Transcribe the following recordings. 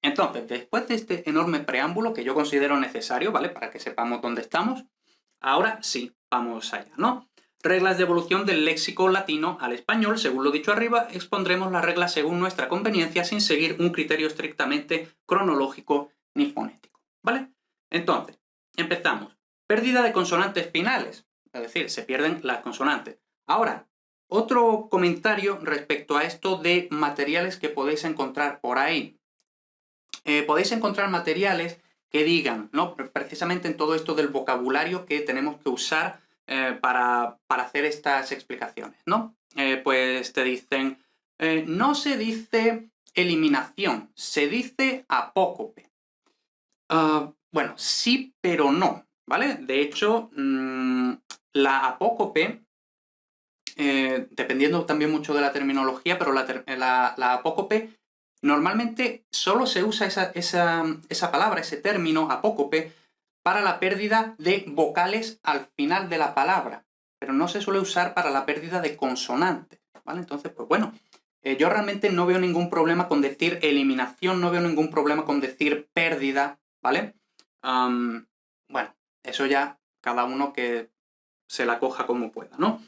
Entonces, después de este enorme preámbulo que yo considero necesario, ¿vale? Para que sepamos dónde estamos, ahora sí, vamos allá, ¿no? Reglas de evolución del léxico latino al español. Según lo dicho arriba, expondremos las reglas según nuestra conveniencia sin seguir un criterio estrictamente cronológico ni fonético, ¿vale? Entonces, empezamos. Pérdida de consonantes finales, es decir, se pierden las consonantes. Ahora, otro comentario respecto a esto de materiales que podéis encontrar por ahí. Podéis encontrar materiales que digan, ¿no? Precisamente en todo esto del vocabulario que tenemos que usar para hacer estas explicaciones, ¿no? Pues te dicen, no se dice eliminación, se dice apócope. Bueno, sí, pero no, ¿vale? De hecho, la apócope, dependiendo también mucho de la terminología, pero la apócope normalmente solo se usa esa palabra, ese término, apócope, para la pérdida de vocales al final de la palabra, pero no se suele usar para la pérdida de consonantes, ¿vale? Entonces, pues bueno, yo realmente no veo ningún problema con decir eliminación, no veo ningún problema con decir pérdida, ¿vale? Bueno, eso ya cada uno que se la coja como pueda, ¿no?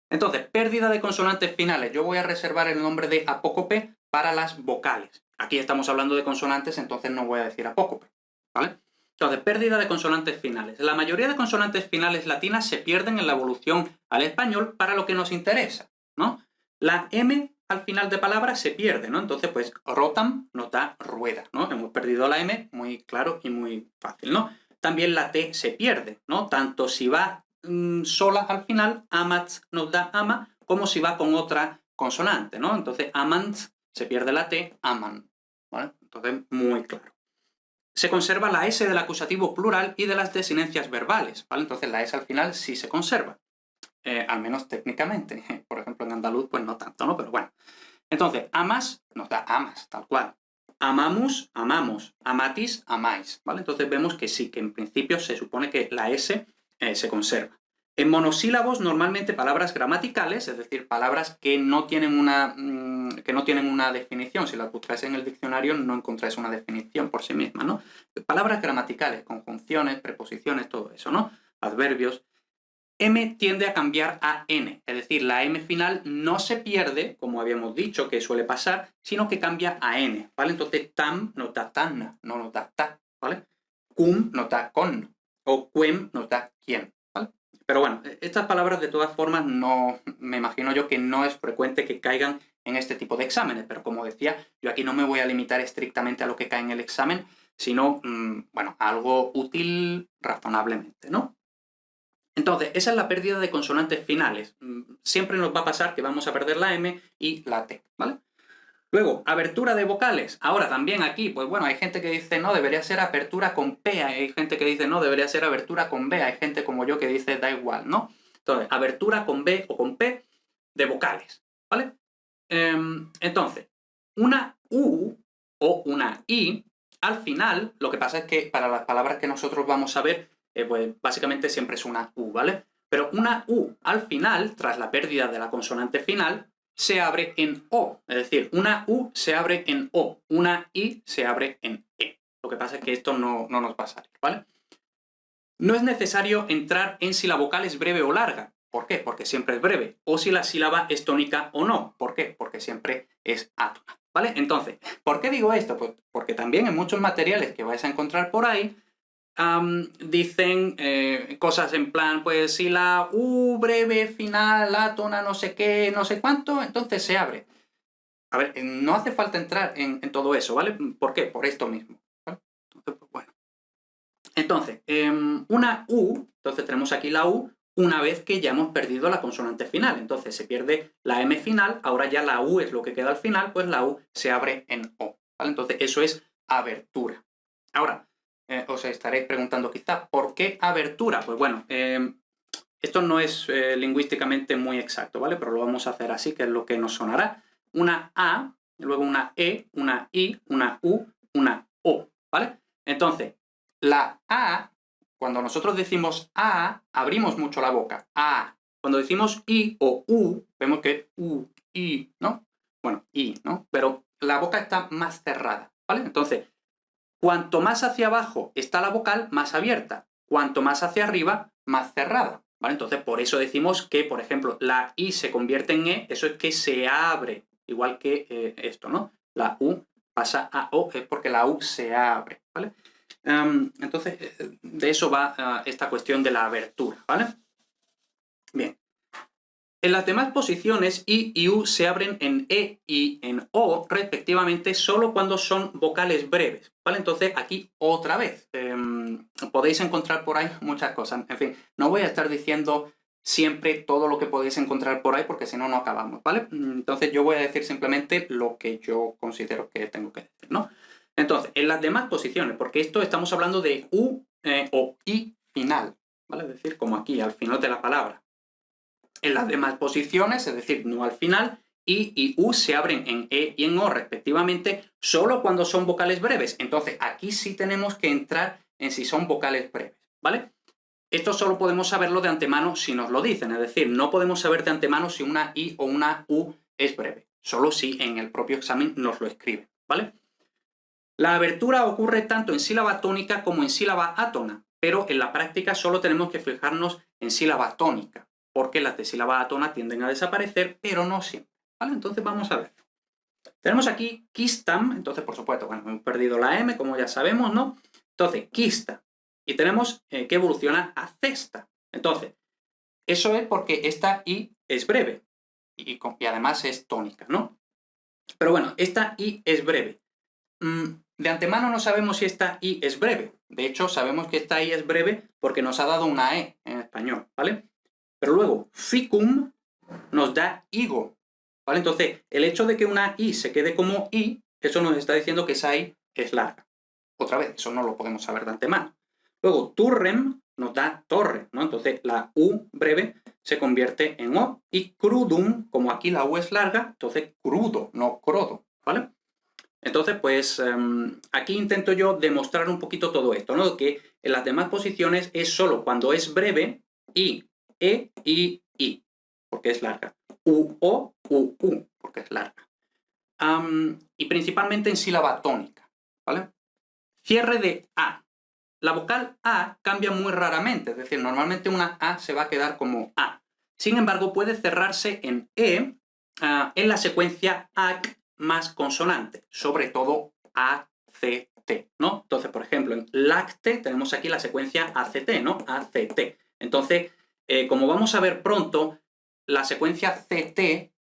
Entonces, pérdida de consonantes finales. Yo voy a reservar el nombre de apócope para las vocales. Aquí estamos hablando de consonantes, entonces no voy a decir apócope, ¿vale? Entonces, pérdida de consonantes finales. La mayoría de consonantes finales latinas se pierden en la evolución al español para lo que nos interesa, ¿no? La M al final de palabras se pierde, ¿no? Entonces, pues, rotam nos da rueda, ¿no? Hemos perdido la M, muy claro y muy fácil, ¿no? También la T se pierde, ¿no? Tanto si va sola al final, amats nos da ama, como si va con otra consonante, ¿no? Entonces, amants, se pierde la T, aman, ¿vale? Entonces, muy claro. Se conserva la S del acusativo plural y de las desinencias verbales, ¿vale? Entonces, la S al final sí se conserva, al menos técnicamente. Por ejemplo, en andaluz, pues no tanto, ¿no? Pero bueno. Entonces, amas nos da amas, tal cual. Amamus, amamos. Amatis, amáis, ¿vale? Entonces vemos que sí, que en principio se supone que la S se conserva. En monosílabos, normalmente palabras gramaticales, es decir, palabras que no tienen una definición. Si las buscáis en el diccionario no encontráis una definición por sí misma, ¿no? Palabras gramaticales, conjunciones, preposiciones, todo eso, ¿no? Adverbios. M tiende a cambiar a N, es decir, la M final no se pierde, como habíamos dicho que suele pasar, sino que cambia a N, ¿vale? Entonces, tam nos da tan, no nos da ta, ¿vale? Cum nos da con, o quem nos da quién, ¿vale? Pero bueno, estas palabras de todas formas no, me imagino yo que no es frecuente que caigan en este tipo de exámenes, pero como decía, yo aquí no me voy a limitar estrictamente a lo que cae en el examen, sino, bueno, a algo útil razonablemente, ¿no? Entonces, esa es la pérdida de consonantes finales. Siempre nos va a pasar que vamos a perder la M y la T, ¿vale? Luego, abertura de vocales. Ahora también aquí, pues bueno, hay gente que dice no, debería ser apertura con P, hay gente que dice no, debería ser abertura con B, hay gente como yo que dice da igual, ¿no? Entonces, abertura con B o con P de vocales, ¿vale? Entonces, una U o una I, al final, lo que pasa es que para las palabras que nosotros vamos a ver, pues básicamente siempre es una U, ¿vale? Pero una U al final, tras la pérdida de la consonante final, se abre en O. Es decir, una U se abre en O, una I se abre en E. Lo que pasa es que esto no nos va a salir, ¿vale? No es necesario entrar en si la vocal es breve o larga. ¿Por qué? Porque siempre es breve. O si la sílaba es tónica o no. ¿Por qué? Porque siempre es átona, ¿vale? Entonces, ¿por qué digo esto? Pues porque también en muchos materiales que vais a encontrar por ahí, dicen cosas en plan, pues si la U breve final, átona, no sé qué, no sé cuánto, entonces se abre. A ver, no hace falta entrar en todo eso, ¿vale? ¿Por qué? Por esto mismo, ¿vale? Entonces, pues bueno. Entonces, una U, entonces tenemos aquí la U, una vez que ya hemos perdido la consonante final. Entonces se pierde la M final, ahora ya la U es lo que queda al final, pues la U se abre en O, ¿vale? Entonces eso es abertura. Ahora, os estaréis preguntando quizá, ¿por qué abertura? Pues bueno, esto no es lingüísticamente muy exacto, ¿vale? Pero lo vamos a hacer así, que es lo que nos sonará. Una A, luego una E, una I, una U, una O, ¿vale? Entonces, la A, cuando nosotros decimos A, abrimos mucho la boca. A. Cuando decimos I o U, vemos que U, I, ¿no? Bueno, I, ¿no? Pero la boca está más cerrada, ¿vale? Entonces, cuanto más hacia abajo está la vocal, más abierta. Cuanto más hacia arriba, más cerrada, ¿vale? Entonces, por eso decimos que, por ejemplo, la I se convierte en E, eso es que se abre, igual que esto, ¿no? La U pasa a O, es porque la U se abre, ¿vale? Entonces, de eso va esta cuestión de la abertura, ¿vale? Bien. En las demás posiciones, I y U se abren en E y en O, respectivamente, solo cuando son vocales breves, ¿vale? Entonces, aquí otra vez, podéis encontrar por ahí muchas cosas. En fin, no voy a estar diciendo siempre todo lo que podéis encontrar por ahí, porque si no, no acabamos, ¿vale? Entonces, yo voy a decir simplemente lo que yo considero que tengo que decir, ¿no? Entonces, en las demás posiciones, porque esto estamos hablando de U o I final, ¿vale? Es decir, como aquí, al final de la palabra. En las demás posiciones, es decir, no al final, I y U se abren en E y en O respectivamente, solo cuando son vocales breves. Entonces, aquí sí tenemos que entrar en si son vocales breves, ¿vale? Esto solo podemos saberlo de antemano si nos lo dicen, es decir, no podemos saber de antemano si una I o una U es breve, solo si en el propio examen nos lo escriben, ¿vale? La abertura ocurre tanto en sílaba tónica como en sílaba átona, pero en la práctica solo tenemos que fijarnos en sílaba tónica, porque las de sílaba átona tienden a desaparecer, pero no siempre, ¿vale? Entonces vamos a ver. Tenemos aquí quistam, entonces por supuesto, bueno, hemos perdido la M, como ya sabemos, ¿no? Entonces, quista, y tenemos que evoluciona a cesta. Entonces, eso es porque esta I es breve, y además es tónica, ¿no? Pero bueno, esta I es breve. De antemano no sabemos si esta I es breve. De hecho, sabemos que esta I es breve porque nos ha dado una E en español, ¿vale? Pero luego, ficum nos da higo, ¿vale? Entonces, el hecho de que una I se quede como I, eso nos está diciendo que esa I es larga. Otra vez, eso no lo podemos saber de antemano. Luego, turrem nos da torre, ¿no? Entonces, la U breve se convierte en O. Y crudum, como aquí la U es larga, entonces crudo, no crodo, ¿vale? Entonces, pues aquí intento yo demostrar un poquito todo esto, ¿no? Que en las demás posiciones es solo cuando es breve I, E y I, porque es larga. U, O, U, U, porque es larga. Y principalmente en sílaba tónica, ¿vale? Cierre de A. La vocal A cambia muy raramente, es decir, normalmente una A se va a quedar como A. Sin embargo, puede cerrarse en E en la secuencia AC más consonante, sobre todo ACT, ¿no? Entonces, por ejemplo, en lacte tenemos aquí la secuencia ACT, ¿no? ACT. Entonces, como vamos a ver pronto, la secuencia CT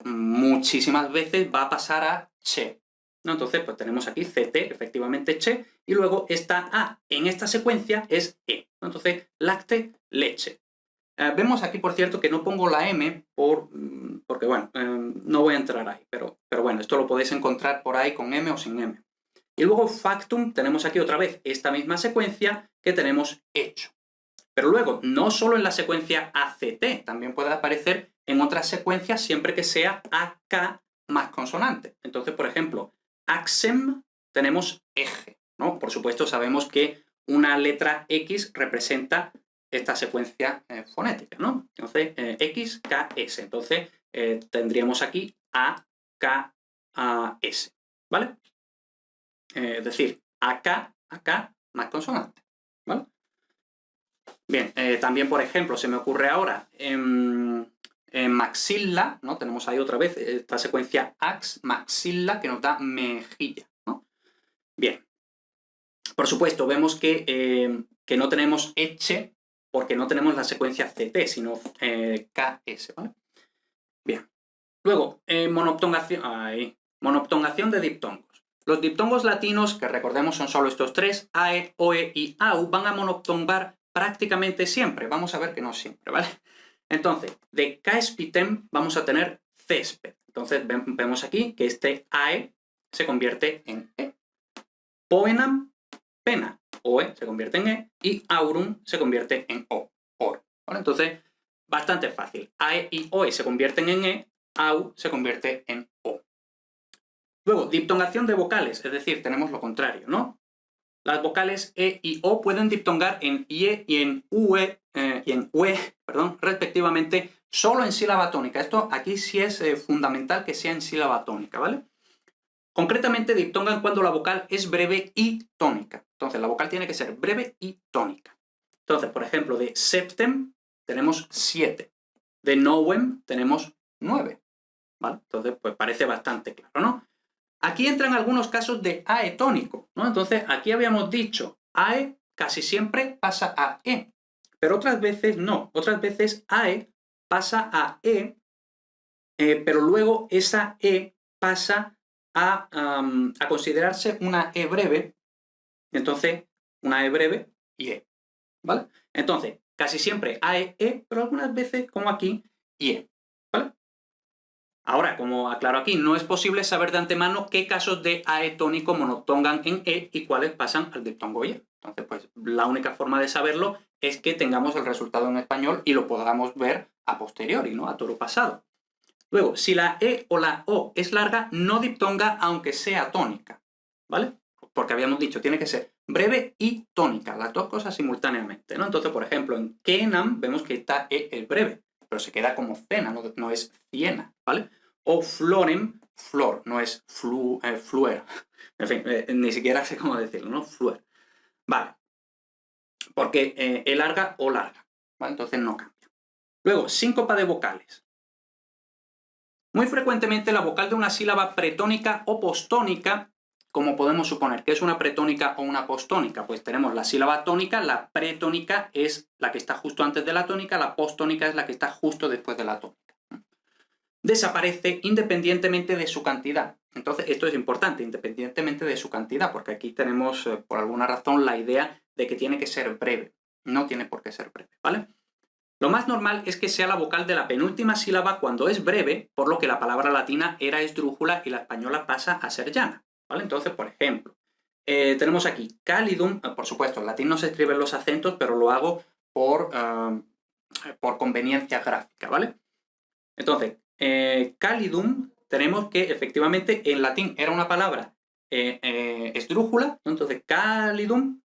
muchísimas veces va a pasar a che, ¿no? Entonces, pues tenemos aquí CT, efectivamente che, y luego esta A en esta secuencia es E, ¿no? Entonces, lacte, leche. Vemos aquí, por cierto, que no pongo la M porque, bueno, no voy a entrar ahí, pero bueno, esto lo podéis encontrar por ahí con M o sin M. Y luego factum, tenemos aquí otra vez esta misma secuencia que tenemos hecho. Pero luego, no solo en la secuencia ACT, también puede aparecer en otras secuencias siempre que sea AK más consonante. Entonces, por ejemplo, axem tenemos eje, ¿no? Por supuesto, sabemos que una letra X representa esta secuencia fonética, ¿no? Entonces, X, K, S. Entonces, tendríamos aquí A, K, A, S, ¿vale? Es decir, AK, AK más consonante, ¿vale? Bien, también, por ejemplo, se me ocurre ahora en maxilla, ¿no? Tenemos ahí otra vez esta secuencia ax, maxilla, que nos da mejilla, ¿no? Bien. Por supuesto, vemos que no tenemos eche porque no tenemos la secuencia CT, sino KS, ¿vale? Bien. Luego, monoptongación de diptongos. Los diptongos latinos, que recordemos son solo estos tres, AE, OE y AU, van a monoptongar prácticamente siempre. Vamos a ver que no siempre, ¿vale? Entonces, de caespitem vamos a tener césped. Entonces, vemos aquí que este AE se convierte en E. Poenam, pena. OE se convierte en E y aurum se convierte en O, oro, ¿vale? Entonces, bastante fácil. AE y OE se convierten en E, AU se convierte en O. Luego, diptongación de vocales, es decir, tenemos lo contrario, ¿no? Las vocales E y O pueden diptongar en IE y en UE, respectivamente, solo en sílaba tónica. Esto aquí sí es fundamental que sea en sílaba tónica, ¿vale? Concretamente diptongan cuando la vocal es breve y tónica. Entonces la vocal tiene que ser breve y tónica. Entonces, por ejemplo, de septem tenemos 7. De novem tenemos 9. ¿Vale? Entonces, pues parece bastante claro, ¿no? Aquí entran algunos casos de AE tónico, ¿no? Entonces, aquí habíamos dicho, AE casi siempre pasa a E, pero otras veces no. Otras veces AE pasa a E, pero luego esa E pasa a considerarse una E breve, entonces una E breve y E, ¿vale? Entonces, casi siempre AE, E, pero algunas veces, como aquí, y E, ¿vale? Ahora, como aclaro aquí, no es posible saber de antemano qué casos de AE tónico monotongan en E y cuáles pasan al diptongo Y. Entonces, pues la única forma de saberlo es que tengamos el resultado en español y lo podamos ver a posteriori, ¿no? A toro pasado. Luego, si la E o la O es larga, no diptonga aunque sea tónica, ¿vale? Porque habíamos dicho, tiene que ser breve y tónica, las dos cosas simultáneamente, ¿no? Entonces, por ejemplo, en Kenam vemos que esta E es breve, pero se queda como cena, no es ciena, ¿vale? O florem, flor, no es fluer. En fin, ni siquiera sé cómo decirlo, ¿no? Fluer. Vale. Porque E larga o larga, ¿vale? Entonces no cambia. Luego, síncopa de vocales. Muy frecuentemente la vocal de una sílaba pretónica o postónica, como podemos suponer que es una pretónica o una postónica, pues tenemos la sílaba tónica, la pretónica es la que está justo antes de la tónica, la postónica es la que está justo después de la tónica. Desaparece independientemente de su cantidad. Entonces, esto es importante, independientemente de su cantidad, porque aquí tenemos, por alguna razón, la idea de que tiene que ser breve. No tiene por qué ser breve, ¿vale? Lo más normal es que sea la vocal de la penúltima sílaba cuando es breve, por lo que la palabra latina era esdrújula y la española pasa a ser llana, ¿vale? Entonces, por ejemplo, tenemos aquí calidum, por supuesto, en latín no se escriben los acentos, pero lo hago por conveniencia gráfica, ¿vale? Entonces, calidum, tenemos que efectivamente en latín era una palabra esdrújula, ¿no? Entonces calidum,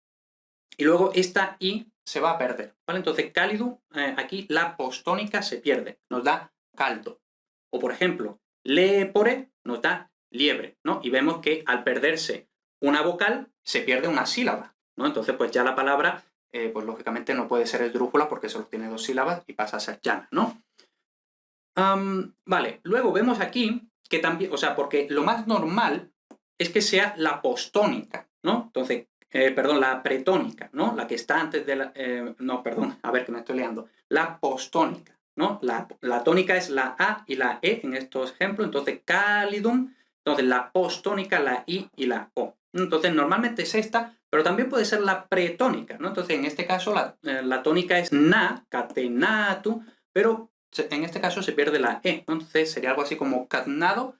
y luego esta I se va a perder, ¿vale? Entonces calidum, aquí la postónica se pierde, nos da caldo. O por ejemplo, lepore nos da liebre, ¿no? Y vemos que al perderse una vocal se pierde una sílaba, ¿no? Entonces pues ya la palabra, pues lógicamente no puede ser esdrújula porque solo tiene 2 sílabas y pasa a ser llana, ¿no? Vale, luego vemos aquí que también, o sea, porque lo más normal es que sea la postónica, ¿no? Entonces, perdón, la pretónica, ¿no? La que está antes de la... no, perdón, a ver que me estoy liando. La postónica, ¿no? La tónica es la A y la E en estos ejemplos, entonces calidum, entonces la postónica, la I y la O. Entonces, normalmente es esta, pero también puede ser la pretónica, ¿no? Entonces, en este caso, la tónica es na, catenatu, pero en este caso se pierde la E, entonces sería algo así como catnado,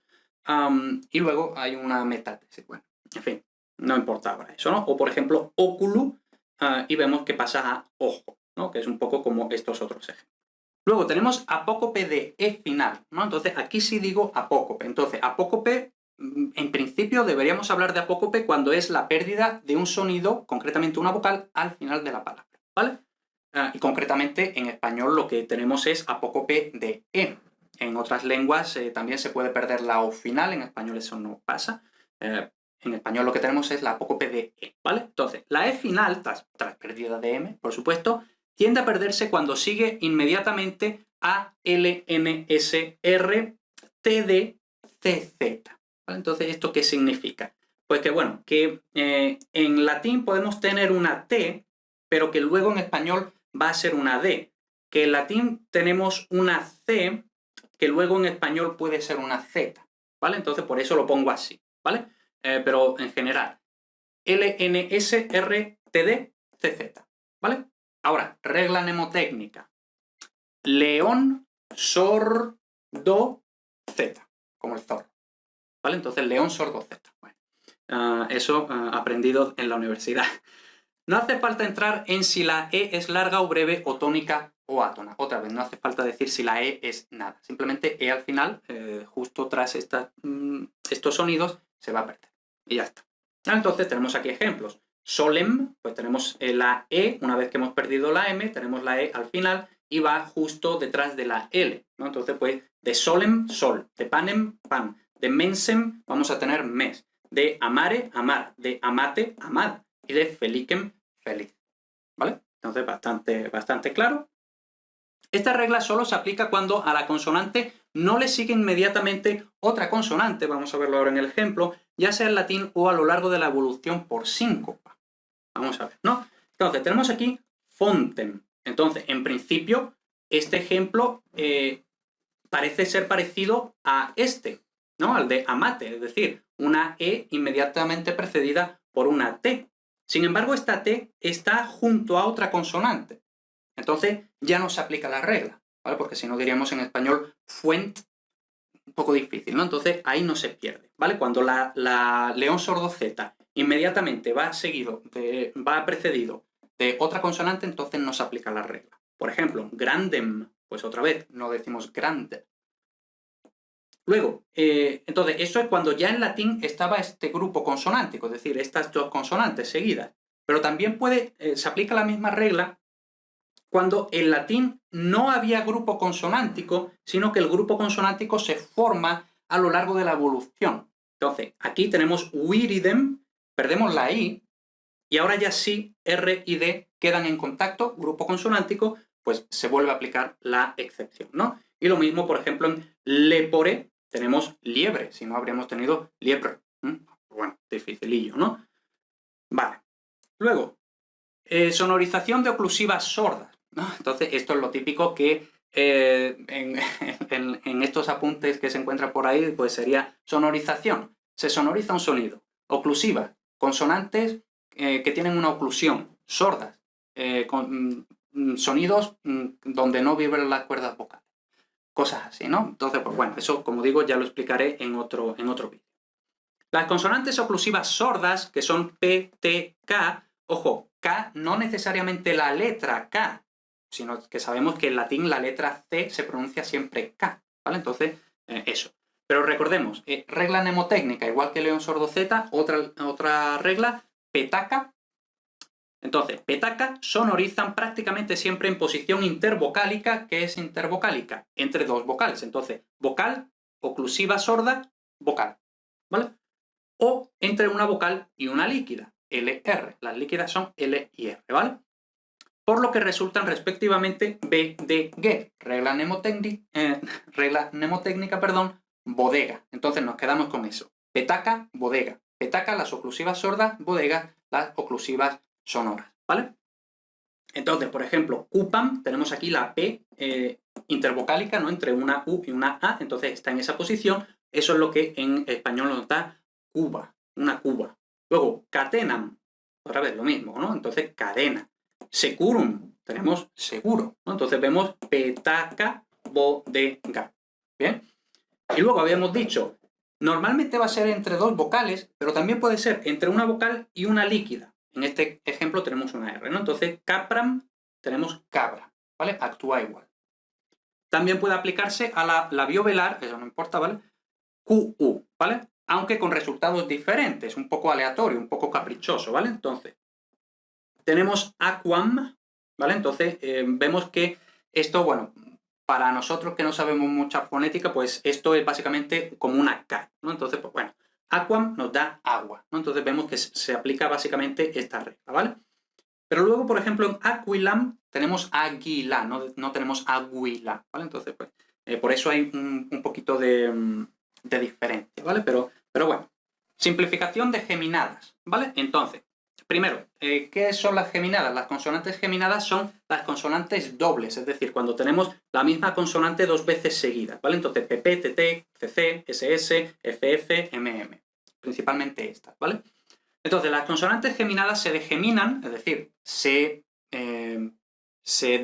y luego hay una metátesis. Bueno, en fin, no importa ahora eso, ¿no? O por ejemplo, oculu, y vemos que pasa a ojo, ¿no? Que es un poco como estos otros ejemplos. Luego tenemos apócope de E final, ¿no? Entonces aquí sí digo apócope. Entonces, apócope, en principio deberíamos hablar de apócope cuando es la pérdida de un sonido, concretamente una vocal, al final de la palabra, ¿vale? Y concretamente en español lo que tenemos es apócope de E. En otras lenguas también se puede perder la O final, en español eso no pasa. En español lo que tenemos es la apócope de E, ¿vale? Entonces, la E final, tras pérdida de M, por supuesto, tiende a perderse cuando sigue inmediatamente a L, N, S, R, T, D, C, Z. ¿Vale? Entonces, ¿esto qué significa? Pues que, bueno, que en latín podemos tener una T, pero que luego en español va a ser una D. Que en latín tenemos una C, que luego en español puede ser una Z, ¿vale? Entonces por eso lo pongo así, ¿vale? Pero en general, L, N, S, R, T, D, C, Z, ¿vale? Ahora, regla mnemotécnica. León, sordo, Z, como el zorro, ¿vale? Entonces león, sordo, Z. Bueno, eso aprendido en la universidad. No hace falta entrar en si la E es larga o breve o tónica o átona. Otra vez, no hace falta decir si la E es nada. Simplemente E al final, justo tras estos sonidos, se va a perder. Y ya está. Entonces tenemos aquí ejemplos. Solem, pues tenemos la E, una vez que hemos perdido la M, tenemos la E al final y va justo detrás de la L, ¿no? Entonces, pues, de solem, sol, de panem, pan, De mensem vamos a tener mes. De amare, amar. De amate, amad. Y de felicem, feliz. ¿Vale? Entonces, bastante claro. Esta regla solo se aplica cuando a la consonante no le sigue inmediatamente otra consonante, vamos a verlo ahora en el ejemplo, ya sea en latín o a lo largo de la evolución por síncopa. Vamos a ver, ¿no? Entonces, tenemos aquí fontem. Entonces, en principio, este ejemplo parece ser parecido a este, ¿no? Al de amate, es decir, una E inmediatamente precedida por una T. Sin embargo, esta T está junto a otra consonante. Entonces, ya no se aplica la regla, ¿vale? Porque si no diríamos en español fuent, un poco difícil, ¿no? Entonces, ahí no se pierde, ¿vale? Cuando la león sordo Z inmediatamente va precedido de otra consonante, entonces no se aplica la regla. Por ejemplo, grandem, pues otra vez, no decimos grande. Luego, entonces, eso es cuando ya en latín estaba este grupo consonántico, es decir, estas dos consonantes seguidas. Pero también se aplica la misma regla cuando en latín no había grupo consonántico, sino que el grupo consonántico se forma a lo largo de la evolución. Entonces, aquí tenemos viridem, perdemos la I, y ahora ya sí R y D quedan en contacto, grupo consonántico, pues se vuelve a aplicar la excepción, ¿no? Y lo mismo, por ejemplo, en lepore tenemos liebre, si no habríamos tenido liebre. Bueno, dificilillo, ¿no? Vale. Luego, sonorización de oclusivas sordas, ¿no? Entonces, esto es lo típico que en estos apuntes que se encuentran por ahí, pues sería sonorización. Se sonoriza un sonido. Oclusiva, consonantes que tienen una oclusión, sordas, con sonidos donde no vibran las cuerdas vocales. Cosas así, ¿no? Entonces, pues bueno, eso, como digo, ya lo explicaré en otro vídeo. Las consonantes oclusivas sordas, que son P, T, K, ojo, K no necesariamente la letra K, sino que sabemos que en latín la letra C se pronuncia siempre K, ¿vale? Entonces, eso. Pero recordemos, regla mnemotécnica, igual que león sordo Z, otra regla, petaca. Entonces, petaca sonorizan prácticamente siempre en posición intervocálica. ¿Qué es intervocálica? Entre dos vocales. Entonces, vocal, oclusiva sorda, vocal, ¿vale? O entre una vocal y una líquida, LR. Las líquidas son L y R, ¿vale? Por lo que resultan respectivamente B, D, G. Regla mnemotécnica, bodega. Entonces nos quedamos con eso. Petaca, bodega. Petaca, las oclusivas sordas, bodega, las oclusivas sonoras, ¿vale? Entonces, por ejemplo, cupam, tenemos aquí la P intervocálica, ¿no? Entre una U y una A, entonces está en esa posición. Eso es lo que en español nos da cuba, una cuba. Luego, catenam, otra vez lo mismo, ¿no? Entonces, cadena. Securum, tenemos seguro, ¿no? Entonces vemos petaca, bodega. ¿Bien? Y luego habíamos dicho, normalmente va a ser entre dos vocales, pero también puede ser entre una vocal y una líquida. En este ejemplo tenemos una R, ¿no? Entonces, capram, tenemos cabra, ¿vale? Actúa igual. También puede aplicarse a la labiovelar, eso no importa, ¿vale? QU, ¿vale? Aunque con resultados diferentes, un poco aleatorio, un poco caprichoso, ¿vale? Entonces, tenemos aquam, ¿vale? Entonces, vemos que esto, bueno, para nosotros que no sabemos mucha fonética, pues esto es básicamente como una K, ¿no? Entonces, pues bueno, aquam nos da agua, ¿no? Entonces vemos que se aplica básicamente esta regla, ¿vale? Pero luego, por ejemplo, en aquilam tenemos aguila, no tenemos aguila, ¿vale? Entonces, pues, por eso hay un poquito de diferencia, ¿vale? Pero bueno, simplificación de geminadas, ¿vale? Entonces, primero, ¿qué son las geminadas? Las consonantes geminadas son las consonantes dobles, es decir, cuando tenemos la misma consonante dos veces seguidas, ¿vale? Entonces, PP, TT, CC, SS, FF, MM, principalmente estas, ¿vale? Entonces, las consonantes geminadas se degeminan, es decir, se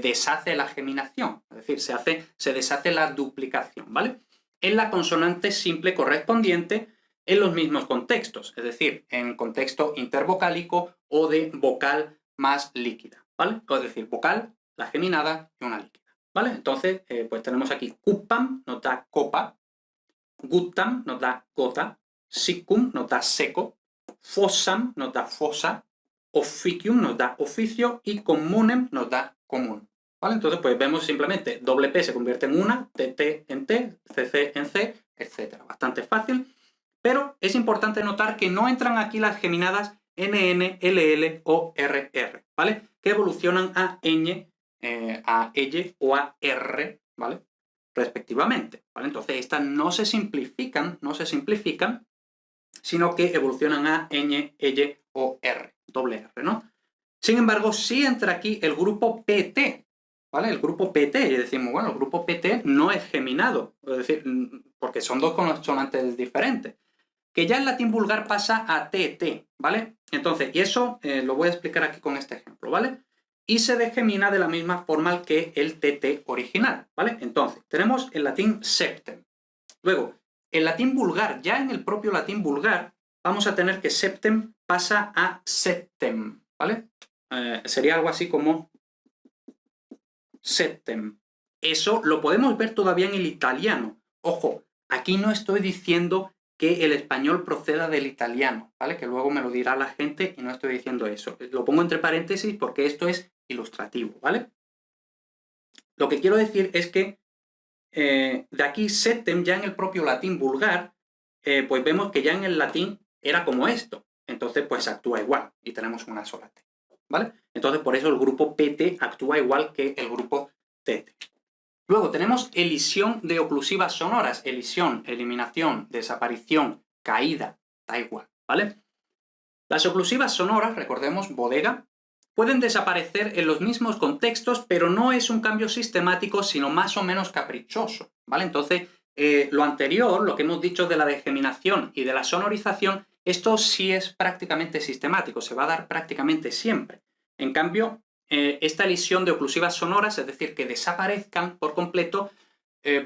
deshace la geminación, es decir, se deshace la duplicación, ¿vale? En la consonante simple correspondiente en los mismos contextos, es decir, en contexto intervocálico o de vocal más líquida, ¿vale? Es decir, vocal, la geminada y una líquida, ¿vale? Entonces, pues tenemos aquí cupam, nos da copa, guttam nos da gota, siccum nos da seco, fossam nos da fosa, officium nos da oficio y communem nos da común, ¿vale? Entonces, pues vemos simplemente doble P se convierte en una, TT en T, CC en C etc. Bastante fácil, pero es importante notar que no entran aquí las geminadas NN, LL o RR, ¿vale? Que evolucionan a ñ, a ell o a r, ¿vale? Respectivamente, ¿vale? Entonces estas no se simplifican, sino que evolucionan a ñ, ell o r, doble r, ¿no? Sin embargo, sí entra aquí el grupo PT, ¿vale? El grupo PT, y decimos, bueno, el grupo PT no es geminado, es decir, porque son dos consonantes diferentes, que ya en latín vulgar pasa a TT, ¿vale? Entonces, y eso lo voy a explicar aquí con este ejemplo, ¿vale? Y se degemina de la misma forma que el TT original, ¿vale? Entonces, tenemos el latín septem. Luego, el latín vulgar, ya en el propio latín vulgar, vamos a tener que septem pasa a septem, ¿vale? Sería algo así como septem. Eso lo podemos ver todavía en el italiano. Ojo, aquí no estoy diciendo que el español proceda del italiano, ¿vale? Que luego me lo dirá la gente y no estoy diciendo eso. Lo pongo entre paréntesis porque esto es ilustrativo, ¿vale? Lo que quiero decir es que de aquí septem, ya en el propio latín vulgar, pues vemos que ya en el latín era como esto. Entonces, pues actúa igual y tenemos una sola T, ¿vale? Entonces, por eso el grupo PT actúa igual que el grupo TT. Luego tenemos elisión de oclusivas sonoras. Elisión, eliminación, desaparición, caída, da igual, ¿vale? Las oclusivas sonoras, recordemos, bodega, pueden desaparecer en los mismos contextos, pero no es un cambio sistemático, sino más o menos caprichoso, ¿vale? Entonces, lo anterior, lo que hemos dicho de la degeminación y de la sonorización, esto sí es prácticamente sistemático, se va a dar prácticamente siempre. En cambio, esta elisión de oclusivas sonoras, es decir, que desaparezcan por completo,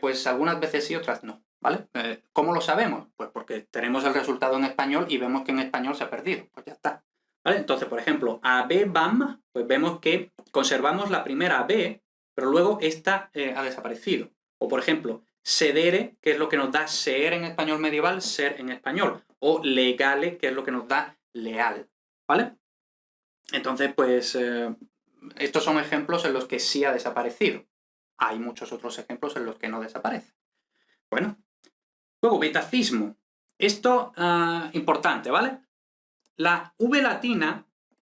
pues algunas veces sí, otras no, ¿vale? ¿Cómo lo sabemos? Pues porque tenemos el resultado en español y vemos que en español se ha perdido, pues ya está. ¿Vale? Entonces, por ejemplo, a B, BAM, pues vemos que conservamos la primera B, pero luego esta ha desaparecido. O, por ejemplo, sedere, que es lo que nos da ser en español medieval, ser en español. O legale, que es lo que nos da leal. ¿Vale? Entonces, pues, estos son ejemplos en los que sí ha desaparecido. Hay muchos otros ejemplos en los que no desaparece. Bueno. Luego, betacismo. Esto, importante, ¿vale? La V latina,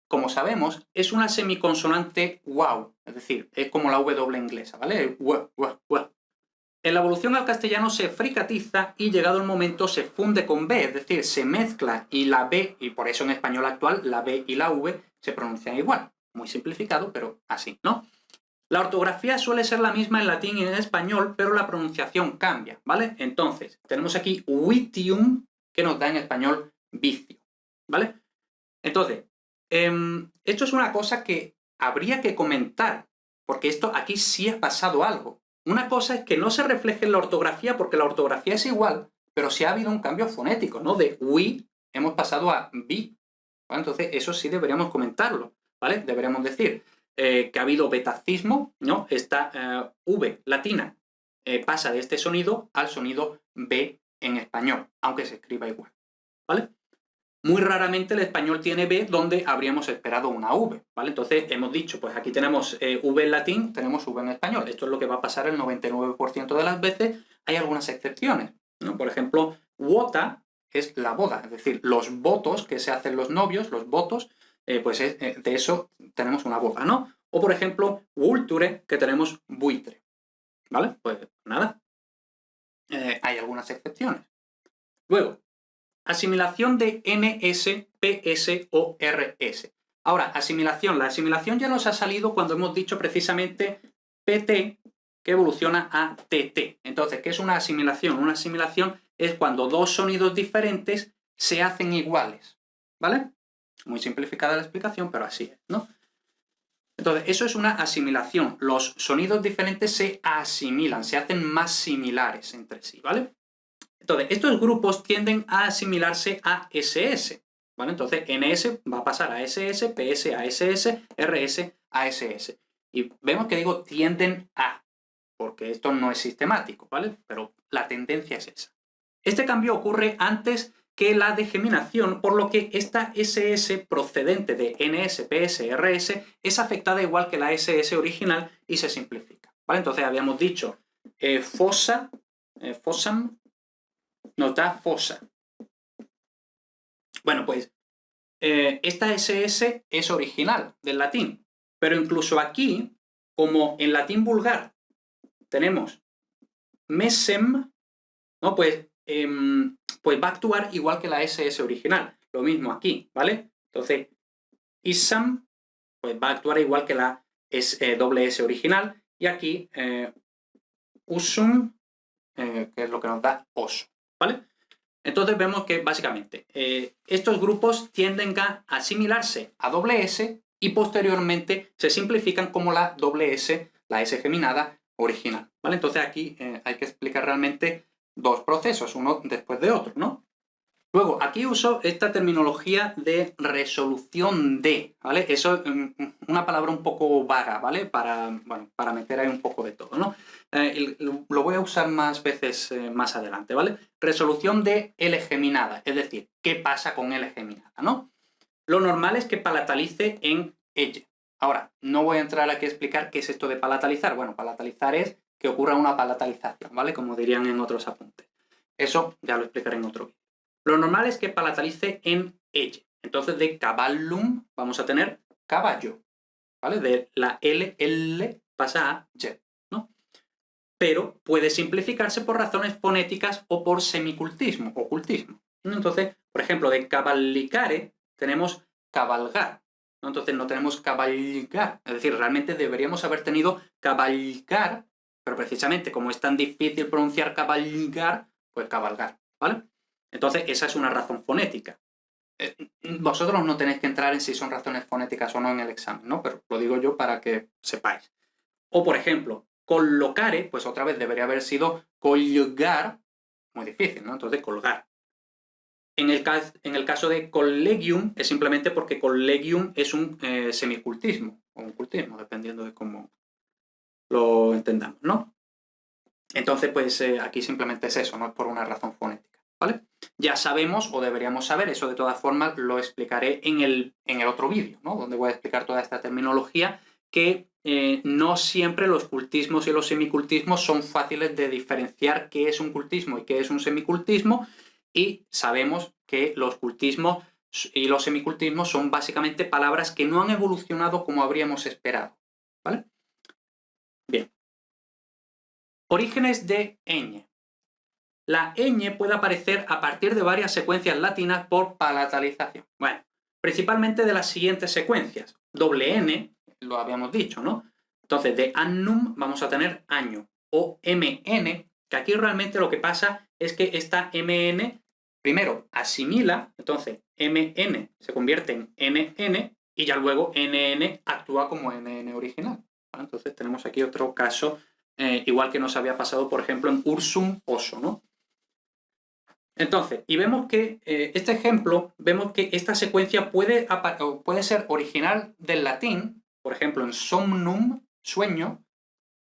como sabemos, es una semiconsonante wow, es decir, es como la W inglesa, ¿vale? En la evolución al castellano se fricatiza y llegado el momento se funde con B, es decir, se mezcla y la B, y por eso en español actual la B y la V se pronuncian igual. Muy simplificado, pero así, ¿no? La ortografía suele ser la misma en latín y en español, pero la pronunciación cambia, ¿vale? Entonces, tenemos aquí vitium, que nos da en español vicio, ¿vale? Entonces, esto es una cosa que habría que comentar, porque esto aquí sí ha pasado algo. Una cosa es que no se refleje en la ortografía, porque la ortografía es igual, pero sí ha habido un cambio fonético, ¿no? De we hemos pasado a bi, ¿vale? Entonces, eso sí deberíamos comentarlo, ¿vale? Deberíamos decir que ha habido betacismo, ¿no? Esta V latina pasa de este sonido al sonido B en español, aunque se escriba igual, ¿vale? Muy raramente el español tiene B donde habríamos esperado una V, ¿vale? Entonces hemos dicho, pues aquí tenemos V en latín, tenemos V en español. Esto es lo que va a pasar el 99% de las veces. Hay algunas excepciones, ¿no? Por ejemplo, vota es la boda, es decir, los votos que se hacen los novios, los votos, pues de eso tenemos una boda, ¿no? O por ejemplo, vulture, que tenemos buitre, ¿vale? Pues nada, hay algunas excepciones. Luego, asimilación de NS, PS o RS. Ahora, asimilación. La asimilación ya nos ha salido cuando hemos dicho precisamente PT, que evoluciona a TT. Entonces, ¿qué es una asimilación? Una asimilación es cuando dos sonidos diferentes se hacen iguales, ¿vale? Muy simplificada la explicación, pero así es, ¿no? Entonces, eso es una asimilación. Los sonidos diferentes se asimilan, se hacen más similares entre sí, ¿vale? Entonces, estos grupos tienden a asimilarse a SS, ¿vale? Entonces, NS va a pasar a SS, PS a SS, RS a SS. Y vemos que digo tienden a, porque esto no es sistemático, ¿vale? Pero la tendencia es esa. Este cambio ocurre antes que la degeminación, por lo que esta SS procedente de NS, PS, RS es afectada igual que la SS original y se simplifica, ¿vale? Entonces, habíamos dicho fossa, fossam, nos da fosa. Bueno, pues esta SS es original del latín, pero incluso aquí, como en latín vulgar tenemos mesem, ¿no? Pues va a actuar igual que la SS original. Lo mismo aquí, ¿vale? Entonces, isam pues va a actuar igual que la doble S original, y aquí usum, que es lo que nos da oso, ¿vale? Entonces vemos que básicamente estos grupos tienden a asimilarse a doble S y posteriormente se simplifican como la doble S, la S geminada original, ¿vale? Entonces aquí hay que explicar realmente dos procesos, uno después de otro, ¿no? Luego, aquí uso esta terminología de resolución de, ¿vale? Eso es una palabra un poco vaga, ¿vale? Para meter ahí un poco de todo, ¿no? Lo voy a usar más veces más adelante, ¿vale? Resolución de L geminada, es decir, ¿qué pasa con L geminada, ¿no? Lo normal es que palatalice en ella. Ahora, no voy a entrar aquí a explicar qué es esto de palatalizar. Bueno, palatalizar es que ocurra una palatalización, ¿vale? Como dirían en otros apuntes. Eso ya lo explicaré en otro vídeo. Lo normal es que palatalice en ella. Entonces, de caballum vamos a tener caballo, ¿vale? De la L pasa a Y, ¿no? Pero puede simplificarse por razones fonéticas o por semicultismo, ocultismo. Entonces, por ejemplo, de caballicare tenemos cabalgar, ¿no? Entonces no tenemos cabalgar. Es decir, realmente deberíamos haber tenido cabalgar, pero precisamente como es tan difícil pronunciar cabalgar, pues cabalgar, ¿vale? Entonces, esa es una razón fonética. Vosotros no tenéis que entrar en si son razones fonéticas o no en el examen, ¿no? Pero lo digo yo para que sepáis. O, por ejemplo, collocare, pues otra vez debería haber sido colgar, muy difícil, ¿no? Entonces, colgar. En el caso de collegium es simplemente porque collegium es un semicultismo, o un cultismo, dependiendo de cómo lo entendamos, ¿no? Entonces, pues aquí simplemente es eso, no es por una razón fonética, ¿vale? Ya sabemos, o deberíamos saber, eso de todas formas lo explicaré en el otro vídeo, ¿no? Donde voy a explicar toda esta terminología, que no siempre los cultismos y los semicultismos son fáciles de diferenciar qué es un cultismo y qué es un semicultismo, y sabemos que los cultismos y los semicultismos son básicamente palabras que no han evolucionado como habríamos esperado, ¿vale? Bien. Orígenes de ñ. La ñ puede aparecer a partir de varias secuencias latinas por palatalización. Bueno, principalmente de las siguientes secuencias. Doble n, lo habíamos dicho, ¿no? Entonces, de annum vamos a tener año. O mn, que aquí realmente lo que pasa es que esta mn, primero, asimila, entonces mn se convierte en nn, y ya luego nn actúa como nn original. ¿Vale? Entonces tenemos aquí otro caso, igual que nos había pasado, por ejemplo, en ursum, oso, ¿no? Entonces, y vemos que este ejemplo, vemos que esta secuencia puede ser original del latín, por ejemplo, en somnum, sueño,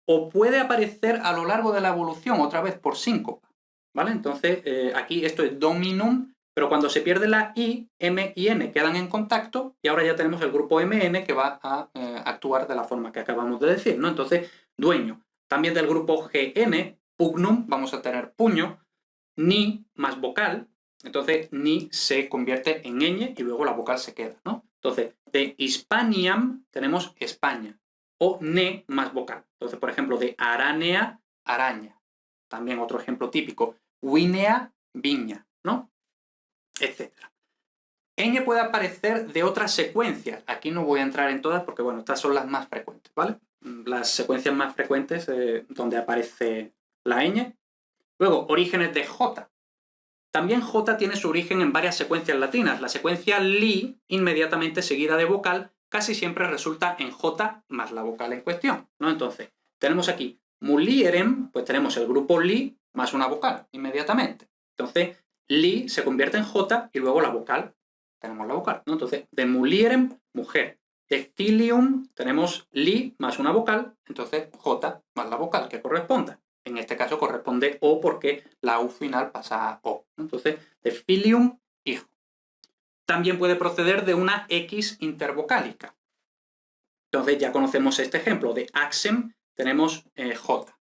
o puede aparecer a lo largo de la evolución, otra vez por síncopa, ¿vale? Entonces, aquí esto es dominum, pero cuando se pierde la i, m y n quedan en contacto, y ahora ya tenemos el grupo mn que va a actuar de la forma que acabamos de decir, ¿no? Entonces, dueño. También del grupo gn, pugnum, vamos a tener puño, ni más vocal, entonces ni se convierte en ñ y luego la vocal se queda, ¿no? Entonces, de Hispaniam tenemos España, o ne más vocal. Entonces, por ejemplo, de aranea, araña. También otro ejemplo típico. Winea, viña, ¿no? Etcétera. Ñ puede aparecer de otras secuencias. Aquí no voy a entrar en todas porque, bueno, estas son las más frecuentes, ¿vale? Las secuencias más frecuentes donde aparece la ñ. Luego, orígenes de J. También J tiene su origen en varias secuencias latinas. La secuencia li, inmediatamente seguida de vocal, casi siempre resulta en J más la vocal en cuestión, ¿no? Entonces, tenemos aquí mulierem, pues tenemos el grupo li más una vocal, inmediatamente. Entonces, li se convierte en J y luego la vocal, tenemos la vocal, ¿no? Entonces, de mulierem, mujer. De filium tenemos li más una vocal, entonces J más la vocal que corresponda. En este caso corresponde O porque la U final pasa a O. Entonces, de filium, hijo. También puede proceder de una X intervocálica. Entonces ya conocemos este ejemplo. De axem tenemos J.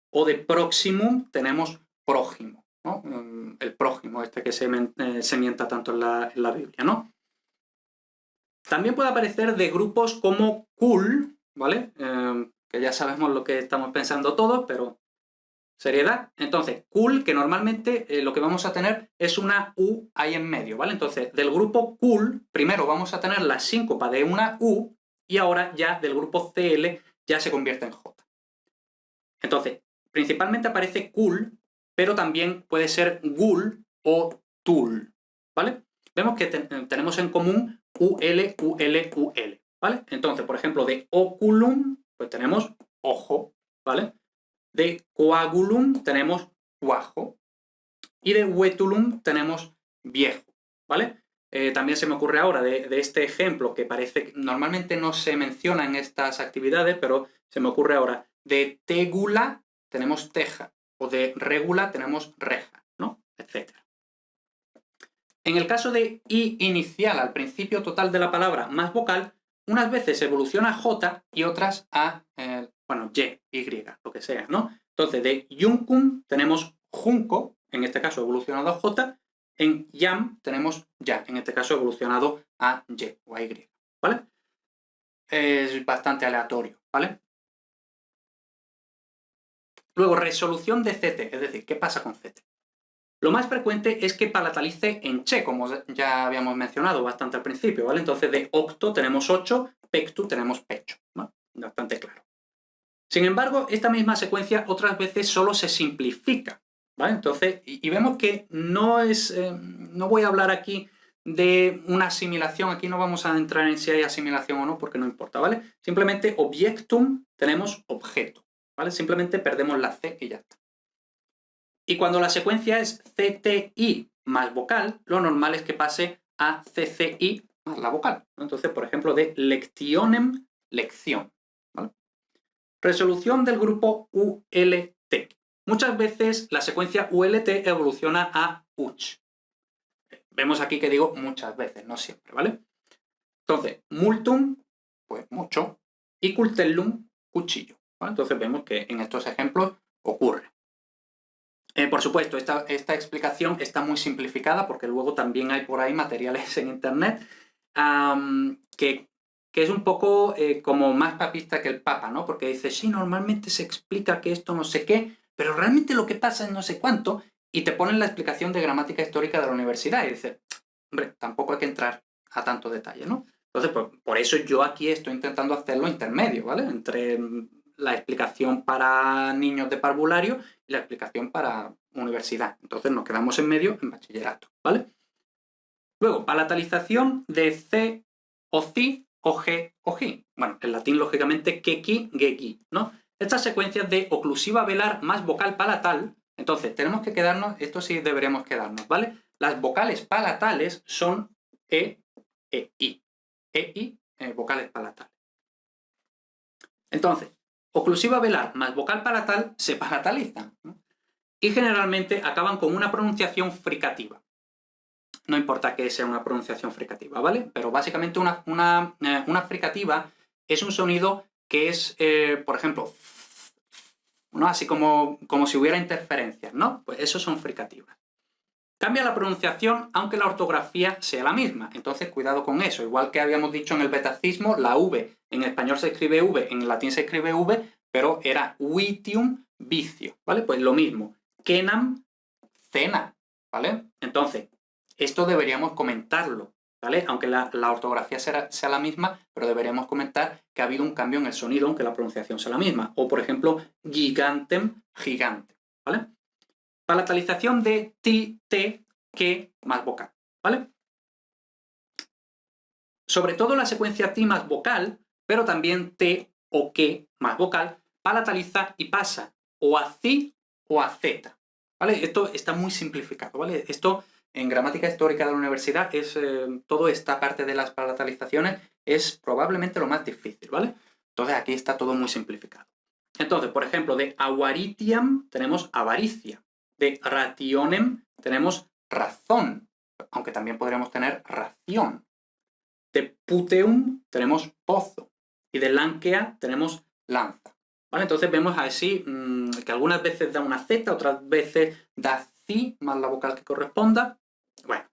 O de proximum tenemos prójimo. ¿no? El prójimo, este que se mienta tanto en la Biblia, ¿no? También puede aparecer de grupos como cool, ¿vale? Que ya sabemos lo que estamos pensando todos, pero seriedad. Entonces, cool, que normalmente lo que vamos a tener es una U ahí en medio, ¿vale? Entonces, del grupo cool, primero vamos a tener la síncopa de una U y ahora ya del grupo CL ya se convierte en J. Entonces, principalmente aparece cool, pero también puede ser ghoul o tool, ¿vale? Vemos que tenemos en común UL, UL, UL, ¿vale? Entonces, por ejemplo, de oculum, pues tenemos ojo, ¿vale? De coagulum tenemos cuajo y de vetulum tenemos viejo, ¿vale? También se me ocurre ahora de este ejemplo que parece que normalmente no se menciona en estas actividades, pero se me ocurre ahora de tegula tenemos teja o de regula tenemos reja, ¿no? Etcétera. En el caso de I inicial al principio total de la palabra más vocal, unas veces evoluciona a J y otras a, bueno, Y, lo que sea, ¿no? Entonces, de yuncum tenemos junco, en este caso evolucionado a J, en yam tenemos ya, en este caso evolucionado a Y o a Y, ¿vale? Es bastante aleatorio, ¿vale? Luego, resolución de CT, es decir, ¿qué pasa con CT? Lo más frecuente es que palatalice en che, como ya habíamos mencionado bastante al principio, ¿vale? Entonces de octo tenemos 8, pectu tenemos pecho, ¿no? Bastante claro. Sin embargo, esta misma secuencia otras veces solo se simplifica, ¿vale? Entonces, y vemos que no es, no voy a hablar aquí de una asimilación, aquí no vamos a entrar en si hay asimilación o no, porque no importa, ¿vale? Simplemente objectum tenemos objeto, ¿vale? Simplemente perdemos la C y ya está. Y cuando la secuencia es CTI más vocal, lo normal es que pase a CCI más la vocal, ¿no? Entonces, por ejemplo, de lectionem, lección, ¿vale? Resolución del grupo ULT. Muchas veces la secuencia ULT evoluciona a UCH. Vemos aquí que digo muchas veces, no siempre, ¿vale? Entonces, multum, pues mucho, y cultellum, cuchillo, ¿vale? Entonces vemos que en estos ejemplos ocurre. Por supuesto, esta explicación está muy simplificada porque luego también hay por ahí materiales en internet que es un poco como más papista que el Papa, ¿no? Porque dice, sí, normalmente se explica que esto no sé qué, pero realmente lo que pasa es no sé cuánto, y te ponen la explicación de gramática histórica de la universidad y dice, hombre, tampoco hay que entrar a tanto detalle, ¿no? Entonces, pues, por eso yo aquí estoy intentando hacerlo intermedio, ¿vale? Entre la explicación para niños de parvulario y la explicación para universidad. Entonces nos quedamos en medio en bachillerato, ¿vale? Luego, palatalización de C o CI o G o GI. Bueno, en latín, lógicamente, quequi, gequi, ¿no? Estas secuencias de oclusiva velar más vocal palatal, entonces tenemos que quedarnos, esto sí deberíamos quedarnos, ¿vale? Las vocales palatales son E, I. E, I, vocales palatales. Entonces, oclusiva velar más vocal palatal se palatalizan, ¿no? Y generalmente acaban con una pronunciación fricativa. No importa que sea una pronunciación fricativa, ¿vale? Pero básicamente una fricativa es un sonido que es, por ejemplo, ¿no? Así como si hubiera interferencias, ¿no? Pues esos son fricativas. Cambia la pronunciación aunque la ortografía sea la misma, entonces cuidado con eso. Igual que habíamos dicho en el betacismo, la V en español se escribe V, en latín se escribe V, pero era vitium, vicio, ¿vale? Pues lo mismo, cenam, cena, ¿vale? Entonces, esto deberíamos comentarlo, ¿vale? Aunque la ortografía sea la misma, pero deberíamos comentar que ha habido un cambio en el sonido, aunque la pronunciación sea la misma. O, por ejemplo, gigantem, gigante, ¿vale? Palatalización de ti, te, que más vocal, ¿vale? Sobre todo la secuencia ti más vocal, pero también te o que más vocal, palataliza y pasa o a ci o a z, ¿vale? Esto está muy simplificado, ¿vale? Esto en gramática histórica de la universidad es toda esta parte de las palatalizaciones es probablemente lo más difícil, ¿vale? Entonces aquí está todo muy simplificado. Entonces, por ejemplo, de avaritiam tenemos avaricia. De rationem tenemos razón, aunque también podríamos tener ración. De puteum tenemos pozo. Y de lankea tenemos lanza. ¿Vale? Entonces vemos así que algunas veces da una Z, otras veces da ci más la vocal que corresponda. Bueno,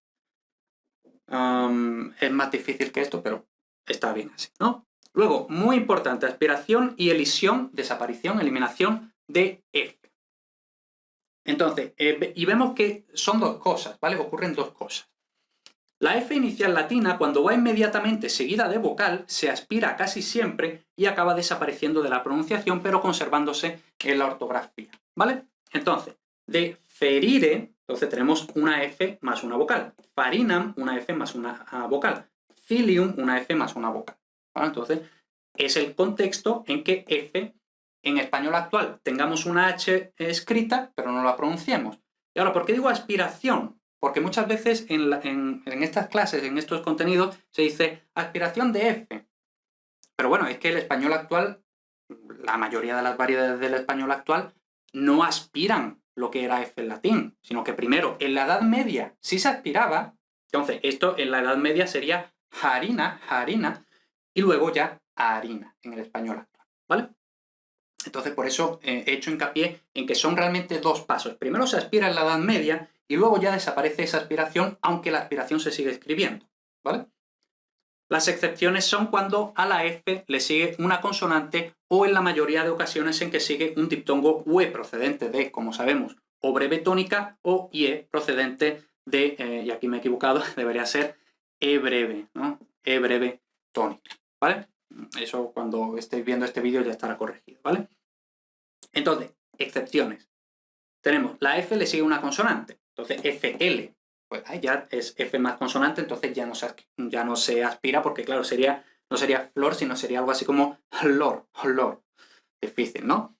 es más difícil que esto, pero está bien así, ¿no? Luego, muy importante, aspiración y elisión, desaparición, eliminación de F. Entonces, y vemos que son dos cosas, ¿vale? Ocurren dos cosas. La F inicial latina, cuando va inmediatamente seguida de vocal, se aspira casi siempre y acaba desapareciendo de la pronunciación, pero conservándose en la ortografía, ¿vale? Entonces, de ferire, entonces tenemos una F más una vocal. Farinam, una F más una vocal. Cilium, una F más una vocal, ¿vale? Entonces, es el contexto en que F, en español actual, tengamos una H escrita, pero no la pronunciemos. Y ahora, ¿por qué digo aspiración? Porque muchas veces en estas clases, en estos contenidos, se dice aspiración de F. Pero bueno, es que el español actual, la mayoría de las variedades del español actual, no aspiran lo que era F en latín, sino que primero, en la Edad Media, sí se aspiraba. Entonces, esto en la Edad Media sería harina, harina, y luego ya harina en el español actual, ¿vale? Entonces, por eso he hecho hincapié en que son realmente dos pasos. Primero se aspira en la Edad Media y luego ya desaparece esa aspiración, aunque la aspiración se sigue escribiendo, ¿vale? Las excepciones son cuando a la F le sigue una consonante o en la mayoría de ocasiones en que sigue un diptongo UE procedente de, como sabemos, o breve tónica o IE procedente de, y aquí me he equivocado, debería ser E breve, ¿no? E breve tónica, ¿vale? Eso cuando estéis viendo este vídeo ya estará corregido, ¿vale? Entonces, excepciones. Tenemos la F le sigue una consonante, entonces FL, pues ahí ya es F más consonante, entonces ya no se aspira porque, claro, no sería flor, sino sería algo así como flor, flor. Difícil, ¿no?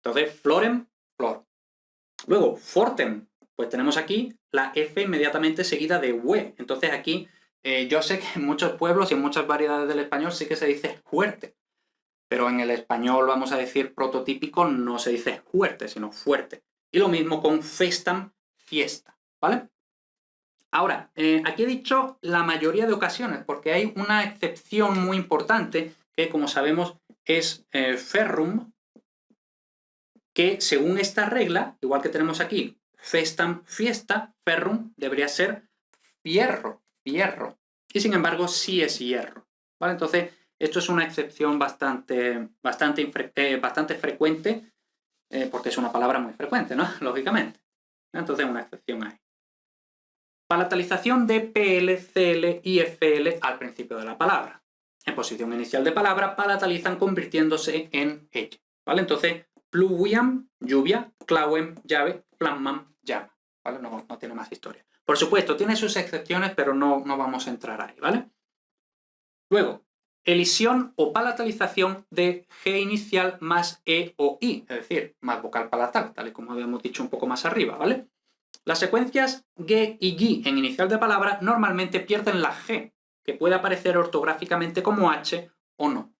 Entonces, florem, flor. Luego, fortem, pues tenemos aquí la F inmediatamente seguida de UE. Entonces aquí, yo sé que en muchos pueblos y en muchas variedades del español sí que se dice fuerte, pero en el español, vamos a decir, prototípico, no se dice fuerte, sino fuerte. Y lo mismo con festam, fiesta, ¿vale? Ahora, aquí he dicho la mayoría de ocasiones, porque hay una excepción muy importante, que como sabemos es ferrum, que según esta regla, igual que tenemos aquí, festam, fiesta, ferrum debería ser fierro, fierro. Y sin embargo, sí es hierro, ¿vale? Entonces, esto es una excepción bastante frecuente, porque es una palabra muy frecuente, ¿no? Lógicamente. Entonces, una excepción ahí. Palatalización de PL, CL y FL al principio de la palabra. En posición inicial de palabra, palatalizan convirtiéndose en ella, ¿vale? Entonces, pluviam, lluvia, clauem, llave, flammam, llama, ¿vale? No tiene más historia. Por supuesto, tiene sus excepciones, pero no vamos a entrar ahí, ¿vale? Luego, elisión o palatalización de G inicial más E o I, es decir, más vocal palatal, tal y como habíamos dicho un poco más arriba, ¿vale? Las secuencias G y G en inicial de palabra normalmente pierden la G, que puede aparecer ortográficamente como H o no.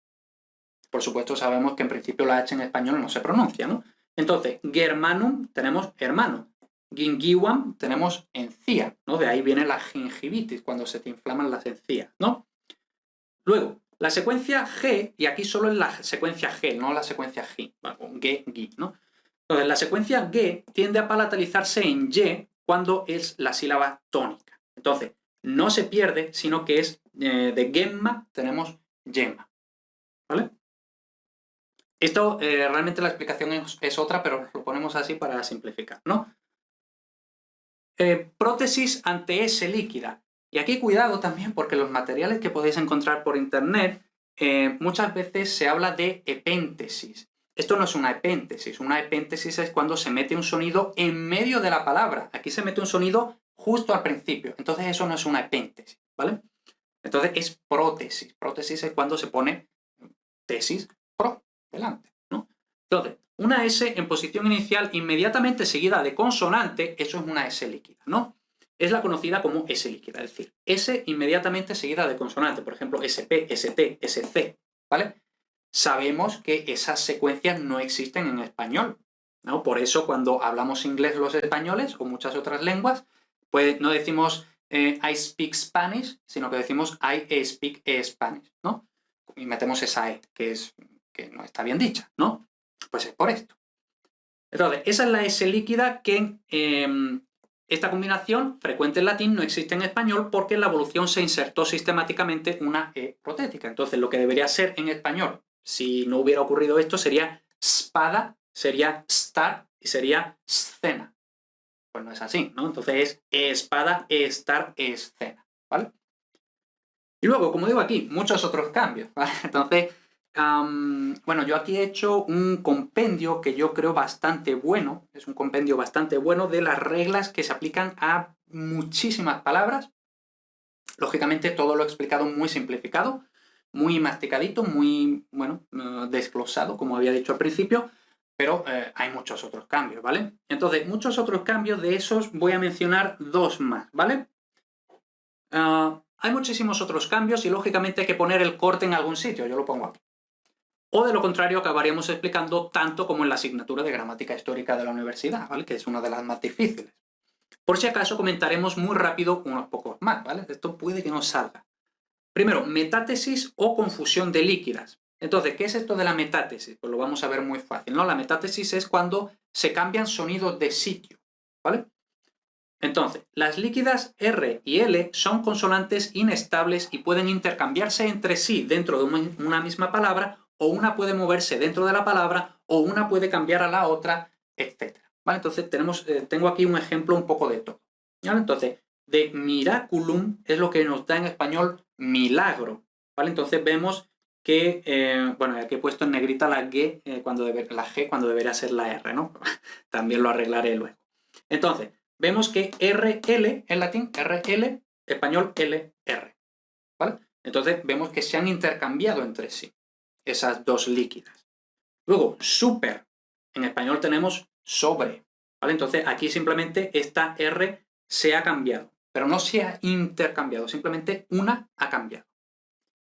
Por supuesto, sabemos que en principio la H en español no se pronuncia, ¿no? Entonces, germanum tenemos hermano, gingivam tenemos encía, ¿no? De ahí viene la gingivitis, cuando se te inflaman las encías, ¿no? Luego, la secuencia G, y aquí solo es la secuencia G, no la secuencia G, G, G, ¿no? Entonces, la secuencia G tiende a palatalizarse en Y cuando es la sílaba tónica. Entonces, no se pierde, sino que es de gemma tenemos yema, ¿vale? Esto, realmente la explicación es otra, pero lo ponemos así para simplificar, ¿no? Prótesis ante S líquida. Y aquí cuidado también porque los materiales que podéis encontrar por internet muchas veces se habla de epéntesis. Esto no es una epéntesis. Una epéntesis es cuando se mete un sonido en medio de la palabra. Aquí se mete un sonido justo al principio. Entonces eso no es una epéntesis, ¿vale? Entonces es prótesis. Prótesis es cuando se pone tesis pro delante, ¿no? Entonces, una S en posición inicial inmediatamente seguida de consonante, eso es una S líquida, ¿no? Es la conocida como S líquida, es decir, S inmediatamente seguida de consonante, por ejemplo, SP, ST, SC, ¿vale? Sabemos que esas secuencias no existen en español, ¿no? Por eso cuando hablamos inglés los españoles o muchas otras lenguas, pues no decimos I speak Spanish, sino que decimos I speak Spanish, ¿no? Y metemos esa E, que no está bien dicha, ¿no? Pues es por esto. Entonces, esa es la S líquida que Esta combinación, frecuente en latín, no existe en español porque en la evolución se insertó sistemáticamente una E protética. Entonces, lo que debería ser en español, si no hubiera ocurrido esto, sería spada, sería star y sería scena. Pues no es así, ¿no? Entonces es espada, estar, escena, ¿vale? Y luego, como digo aquí, muchos otros cambios, ¿vale? Entonces, bueno, yo aquí he hecho un compendio que yo creo bastante bueno, es un compendio bastante bueno de las reglas que se aplican a muchísimas palabras. Lógicamente todo lo he explicado muy simplificado, muy masticadito, muy, bueno, desglosado, como había dicho al principio, pero hay muchos otros cambios, ¿vale? Entonces, muchos otros cambios, de esos voy a mencionar dos más, ¿vale? Hay muchísimos otros cambios y lógicamente hay que poner el corte en algún sitio, yo lo pongo aquí. O de lo contrario acabaríamos explicando tanto como en la asignatura de gramática histórica de la universidad, ¿vale? Que es una de las más difíciles. Por si acaso comentaremos muy rápido unos pocos más, ¿vale? Esto puede que no salga. Primero, metátesis o confusión de líquidas. Entonces, ¿qué es esto de la metátesis? Pues lo vamos a ver muy fácil, ¿no? La metátesis es cuando se cambian sonidos de sitio, ¿vale? Entonces, las líquidas R y L son consonantes inestables y pueden intercambiarse entre sí dentro de una misma palabra, o una puede moverse dentro de la palabra, o una puede cambiar a la otra, etc. ¿Vale? Entonces, tengo aquí un ejemplo un poco de todo. ¿Vale? Entonces, de miraculum es lo que nos da en español milagro. ¿Vale? Entonces vemos que, bueno, aquí he puesto en negrita la G, la G cuando debería ser la R, ¿no? También lo arreglaré luego. Entonces, vemos que RL en latín, RL, español LR, ¿vale? Entonces vemos que se han intercambiado entre sí esas dos líquidas. Luego, super, en español tenemos sobre, ¿vale? Entonces aquí simplemente esta R se ha cambiado, pero no se ha intercambiado, simplemente una ha cambiado.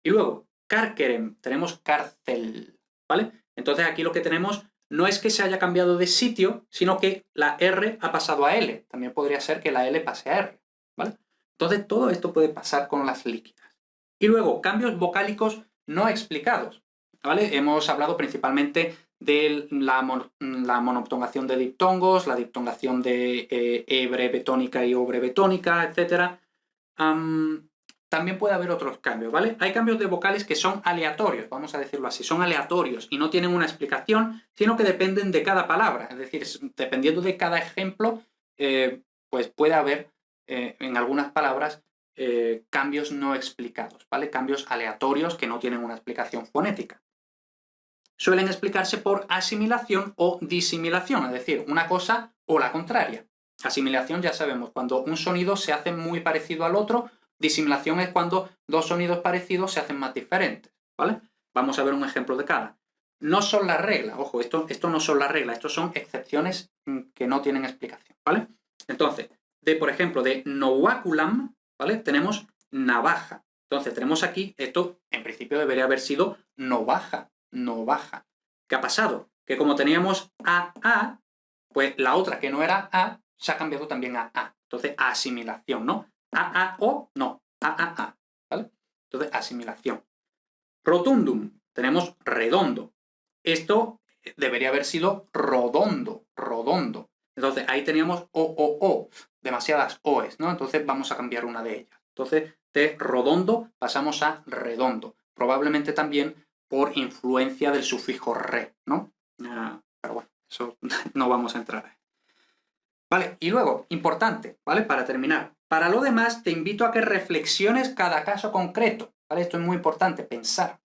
Y luego, carcerem, tenemos cárcel, ¿vale? Entonces aquí lo que tenemos no es que se haya cambiado de sitio, sino que la R ha pasado a L. También podría ser que la L pase a R, ¿vale? Entonces todo esto puede pasar con las líquidas. Y luego, cambios vocálicos no explicados, ¿vale? Hemos hablado principalmente de la monoptongación de diptongos, la diptongación de E breve tónica y O breve tónica, etc. También puede haber otros cambios, ¿vale? Hay cambios de vocales que son aleatorios, vamos a decirlo así, son aleatorios y no tienen una explicación, sino que dependen de cada palabra. Es decir, dependiendo de cada ejemplo, pues puede haber en algunas palabras cambios no explicados, ¿vale? Cambios aleatorios que no tienen una explicación fonética. Suelen explicarse por asimilación o disimilación, es decir, una cosa o la contraria. Asimilación ya sabemos, cuando un sonido se hace muy parecido al otro. Disimilación es cuando dos sonidos parecidos se hacen más diferentes, ¿vale? Vamos a ver un ejemplo de cada. No son las reglas, ojo, esto no son las reglas, esto son excepciones que no tienen explicación, ¿vale? Entonces, por ejemplo, de novaculam, ¿vale? Tenemos navaja. Entonces, tenemos aquí, esto en principio debería haber sido novaja, novaja. ¿Qué ha pasado? Que como teníamos a, pues la otra que no era a, se ha cambiado también a a. Entonces, asimilación, ¿no? A-A-O, no, A-A-A, ¿vale? Entonces, asimilación. Rotundum, tenemos redondo. Esto debería haber sido rodondo, rodondo. Entonces, ahí teníamos O-O-O, demasiadas O's, ¿no? Entonces, vamos a cambiar una de ellas. Entonces, de rodondo pasamos a redondo. Probablemente también por influencia del sufijo re, ¿no? Pero bueno, eso no vamos a entrar ahí. Vale, y luego, importante, ¿vale? Para terminar. Para lo demás, te invito a que reflexiones cada caso concreto, ¿vale? Esto es muy importante, pensar.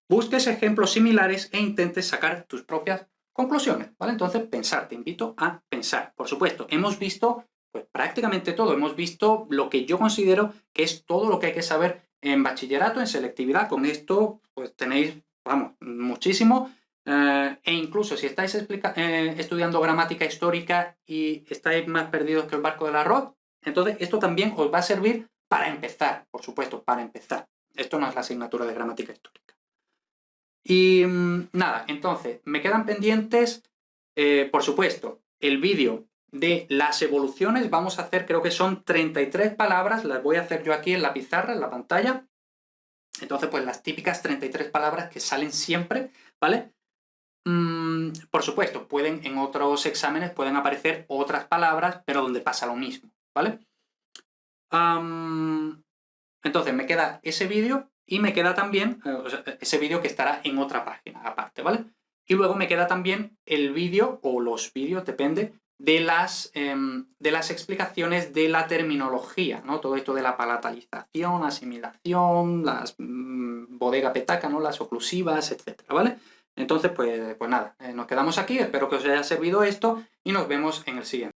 Busques ejemplos similares e intentes sacar tus propias conclusiones, ¿vale? Entonces, pensar, te invito a pensar. Por supuesto, hemos visto pues prácticamente todo, hemos visto lo que yo considero que es todo lo que hay que saber en bachillerato, en selectividad. Con esto, pues tenéis, vamos, muchísimo. E incluso si estáis estudiando gramática histórica y estáis más perdidos que el barco del arroz, entonces esto también os va a servir para empezar, por supuesto, para empezar. Esto no es la asignatura de gramática histórica. Y nada, entonces, me quedan pendientes, por supuesto, el vídeo de las evoluciones. Vamos a hacer, creo que son 33 palabras, las voy a hacer yo aquí en la pizarra, en la pantalla. Entonces, pues las típicas 33 palabras que salen siempre, ¿vale? Por supuesto, en otros exámenes pueden aparecer otras palabras, pero donde pasa lo mismo, ¿vale? Entonces me queda ese vídeo y me queda también ese vídeo que estará en otra página aparte, ¿vale? Y luego me queda también el vídeo, o los vídeos, depende, de las explicaciones de la terminología, ¿no? Todo esto de la palatalización, asimilación, las bodega petaca, ¿no? Las oclusivas, etcétera, ¿vale? Entonces, pues nada, nos quedamos aquí, espero que os haya servido esto y nos vemos en el siguiente.